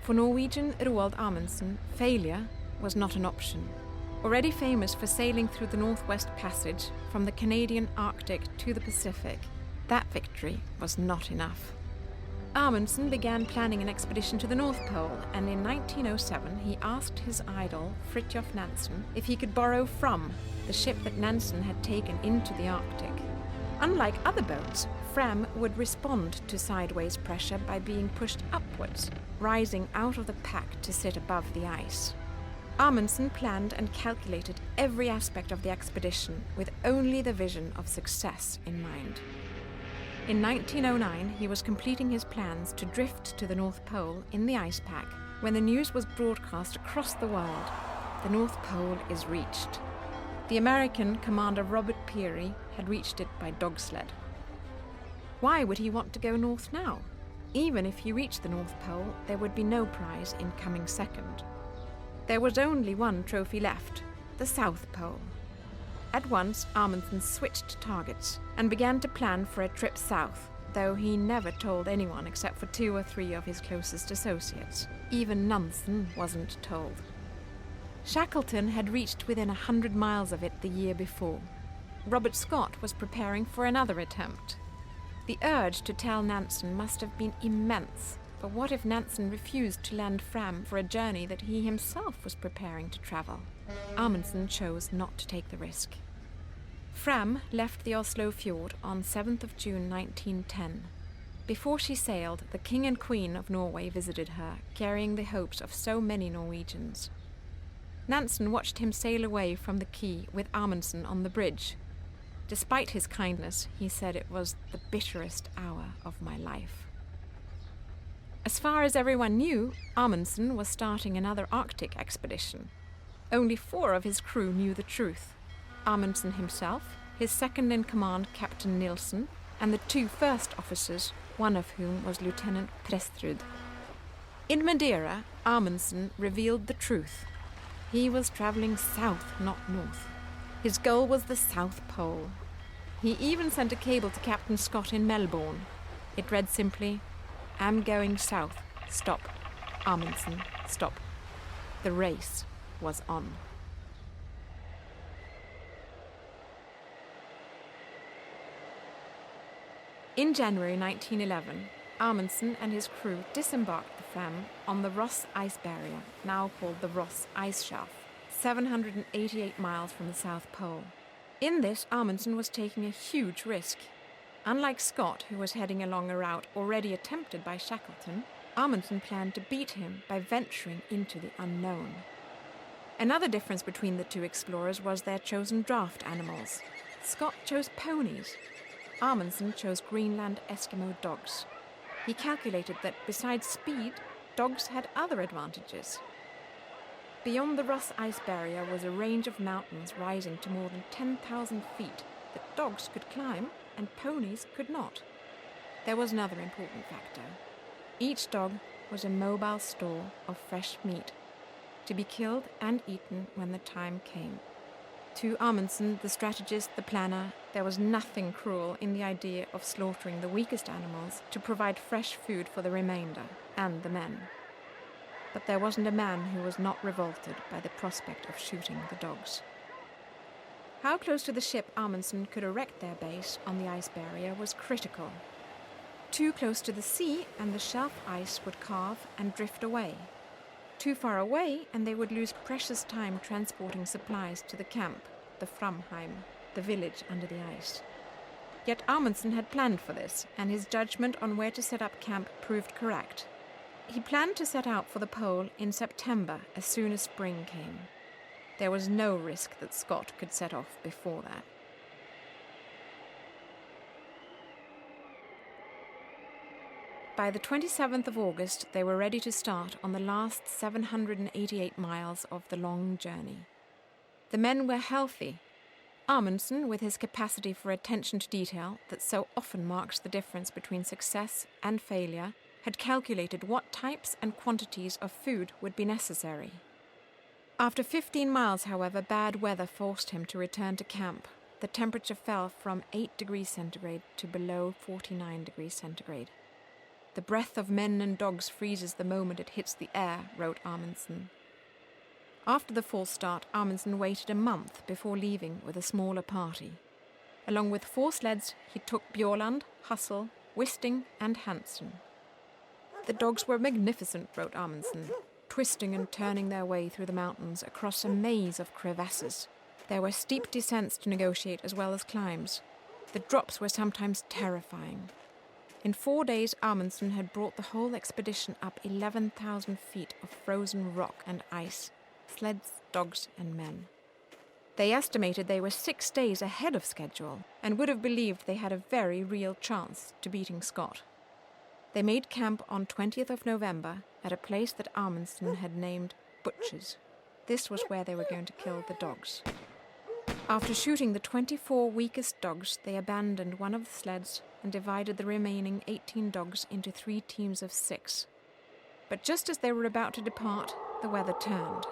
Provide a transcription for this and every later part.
For Norwegian Roald Amundsen, failure was not an option. Already famous for sailing through the Northwest Passage from the Canadian Arctic to the Pacific, that victory was not enough. Amundsen began planning an expedition to the North Pole, and in 1907 he asked his idol, Fridtjof Nansen, if he could borrow from the ship that Nansen had taken into the Arctic. Unlike other boats, Fram would respond to sideways pressure by being pushed upwards, rising out of the pack to sit above the ice. Amundsen planned and calculated every aspect of the expedition with only the vision of success in mind. In 1909, he was completing his plans to drift to the North Pole in the ice pack when the news was broadcast across the world: the North Pole is reached. The American Commander Robert Peary had reached it by dog sled. Why would he want to go north now? Even if he reached the North Pole, there would be no prize in coming second. There was only one trophy left: the South Pole. At once, Amundsen switched targets and began to plan for a trip south, though he never told anyone except for 2 or 3 of his closest associates. Even Nansen wasn't told. Shackleton had reached within 100 miles of it the year before. Robert Scott was preparing for another attempt. The urge to tell Nansen must have been immense, but what if Nansen refused to lend Fram for a journey that he himself was preparing to travel? Amundsen chose not to take the risk. Fram left the Oslo fjord on 7th of June 1910. Before she sailed, the King and Queen of Norway visited her, carrying the hopes of so many Norwegians. Nansen watched him sail away from the quay with Amundsen on the bridge. Despite his kindness, he said it was the bitterest hour of my life. As far as everyone knew, Amundsen was starting another Arctic expedition. Only 4 of his crew knew the truth: Amundsen himself, his second-in-command Captain Nilsen, and the 2 first officers, one of whom was Lieutenant Prestrud. In Madeira, Amundsen revealed the truth. He was travelling south, not north. His goal was the South Pole. He even sent a cable to Captain Scott in Melbourne. It read simply, "Am going south. Stop. Amundsen, stop." The race was on. In January 1911, Amundsen and his crew disembarked the Fram on the Ross Ice Barrier, now called the Ross Ice Shelf, 788 miles from the South Pole. In this, Amundsen was taking a huge risk. Unlike Scott, who was heading along a route already attempted by Shackleton, Amundsen planned to beat him by venturing into the unknown. Another difference between the 2 explorers was their chosen draft animals. Scott chose ponies. Amundsen chose Greenland Eskimo dogs. He calculated that besides speed, dogs had other advantages. Beyond the Ross Ice Barrier was a range of mountains rising to more than 10,000 feet that dogs could climb and ponies could not. There was another important factor. Each dog was a mobile store of fresh meat, to be killed and eaten when the time came. To Amundsen, the strategist, the planner, there was nothing cruel in the idea of slaughtering the weakest animals to provide fresh food for the remainder and the men. But there wasn't a man who was not revolted by the prospect of shooting the dogs. How close to the ship Amundsen could erect their base on the ice barrier was critical. Too close to the sea and the shelf ice would carve and drift away. Too far away and they would lose precious time transporting supplies to the camp, the Framheim, the village under the ice. Yet Amundsen had planned for this, and his judgment on where to set up camp proved correct. He planned to set out for the pole in September as soon as spring came. There was no risk that Scott could set off before that. By the 27th of August, they were ready to start on the last 788 miles of the long journey. The men were healthy. Amundsen, with his capacity for attention to detail that so often marks the difference between success and failure, had calculated what types and quantities of food would be necessary. After 15 miles, however, bad weather forced him to return to camp. The temperature fell from 8 degrees centigrade to below 49 degrees centigrade. The breath of men and dogs freezes the moment it hits the air, wrote Amundsen. After the false start, Amundsen waited a month before leaving with a smaller party. Along with 4 sleds, he took Bjørland, Hassel, Wisting and Hansen. The dogs were magnificent, wrote Amundsen, twisting and turning their way through the mountains across a maze of crevasses. There were steep descents to negotiate as well as climbs. The drops were sometimes terrifying. In 4 days, Amundsen had brought the whole expedition up 11,000 feet of frozen rock and ice, sleds, dogs and men. They estimated they were 6 days ahead of schedule and would have believed they had a very real chance to beating Scott. They made camp on 20th of November at a place that Amundsen had named Butchers. This was where they were going to kill the dogs. After shooting the 24 weakest dogs, they abandoned one of the sleds and divided the remaining 18 dogs into 3 teams of 6. But just as they were about to depart, the weather turned.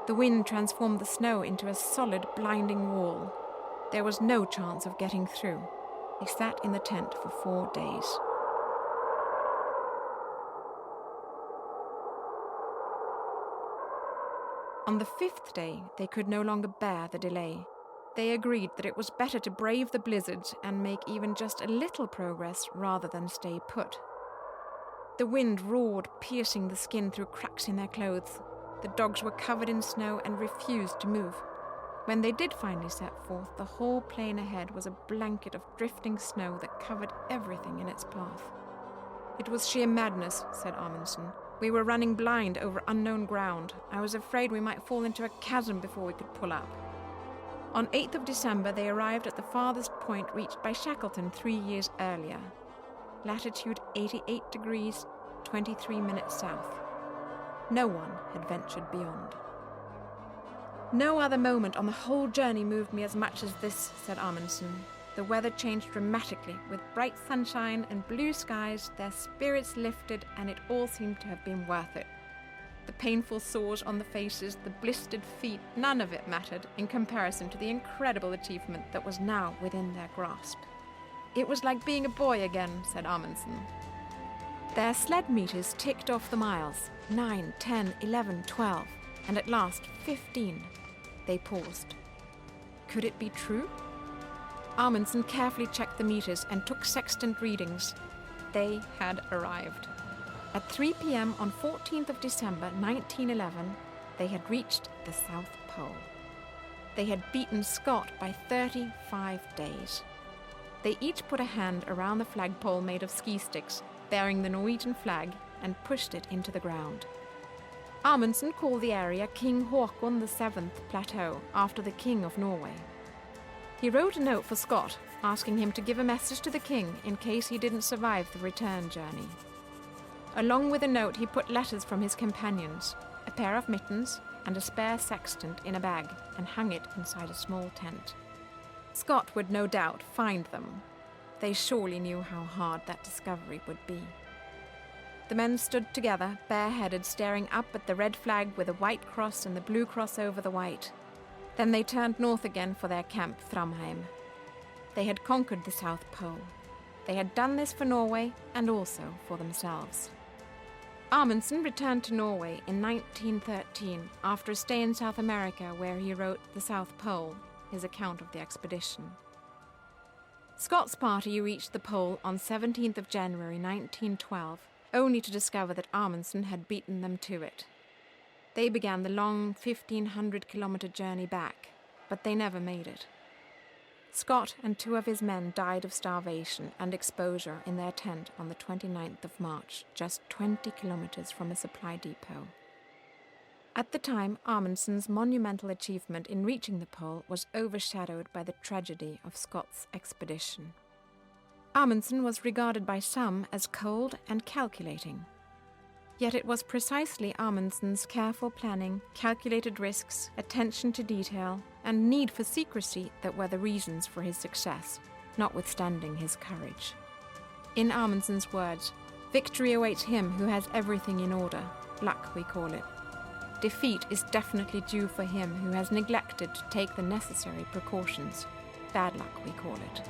The wind transformed the snow into a solid, blinding wall. There was no chance of getting through. They sat in the tent for 4 days. On the 5th day, they could no longer bear the delay. They agreed that it was better to brave the blizzards and make even just a little progress rather than stay put. The wind roared, piercing the skin through cracks in their clothes. The dogs were covered in snow and refused to move. When they did finally set forth, the whole plain ahead was a blanket of drifting snow that covered everything in its path. It was sheer madness, said Amundsen. We were running blind over unknown ground. I was afraid we might fall into a chasm before we could pull up. On 8th of December, they arrived at the farthest point reached by Shackleton 3 years earlier. Latitude 88 degrees, 23 minutes south. No one had ventured beyond. No other moment on the whole journey moved me as much as this, said Amundsen. The weather changed dramatically. With bright sunshine and blue skies, their spirits lifted and it all seemed to have been worth it. The painful sores on the faces, the blistered feet, none of it mattered in comparison to the incredible achievement that was now within their grasp. It was like being a boy again, said Amundsen. Their sled meters ticked off the miles, 9, 10, 11, 12, and at last 15. They paused. Could it be true? Amundsen carefully checked the meters and took sextant readings. They had arrived. At 3 p.m. on 14th of December 1911, they had reached the South Pole. They had beaten Scott by 35 days. They each put a hand around the flagpole made of ski sticks, bearing the Norwegian flag, and pushed it into the ground. Amundsen called the area King Haakon VII Plateau, after the King of Norway. He wrote a note for Scott, asking him to give a message to the king in case he didn't survive the return journey. Along with the note, he put letters from his companions, a pair of mittens, and a spare sextant in a bag, and hung it inside a small tent. Scott would no doubt find them. They surely knew how hard that discovery would be. The men stood together, bareheaded, staring up at the red flag with a white cross and the blue cross over the white. Then they turned north again for their camp, Framheim. They had conquered the South Pole. They had done this for Norway and also for themselves. Amundsen returned to Norway in 1913 after a stay in South America where he wrote The South Pole, his account of the expedition. Scott's party reached the pole on 17th of January 1912, only to discover that Amundsen had beaten them to it. They began the long 1,500-kilometer journey back, but they never made it. Scott and 2 of his men died of starvation and exposure in their tent on the 29th of March, just 20 kilometers from a supply depot. At the time, Amundsen's monumental achievement in reaching the pole was overshadowed by the tragedy of Scott's expedition. Amundsen was regarded by some as cold and calculating. Yet it was precisely Amundsen's careful planning, calculated risks, attention to detail, and need for secrecy that were the reasons for his success, notwithstanding his courage. In Amundsen's words, victory awaits him who has everything in order, luck we call it. Defeat is definitely due for him who has neglected to take the necessary precautions, bad luck we call it.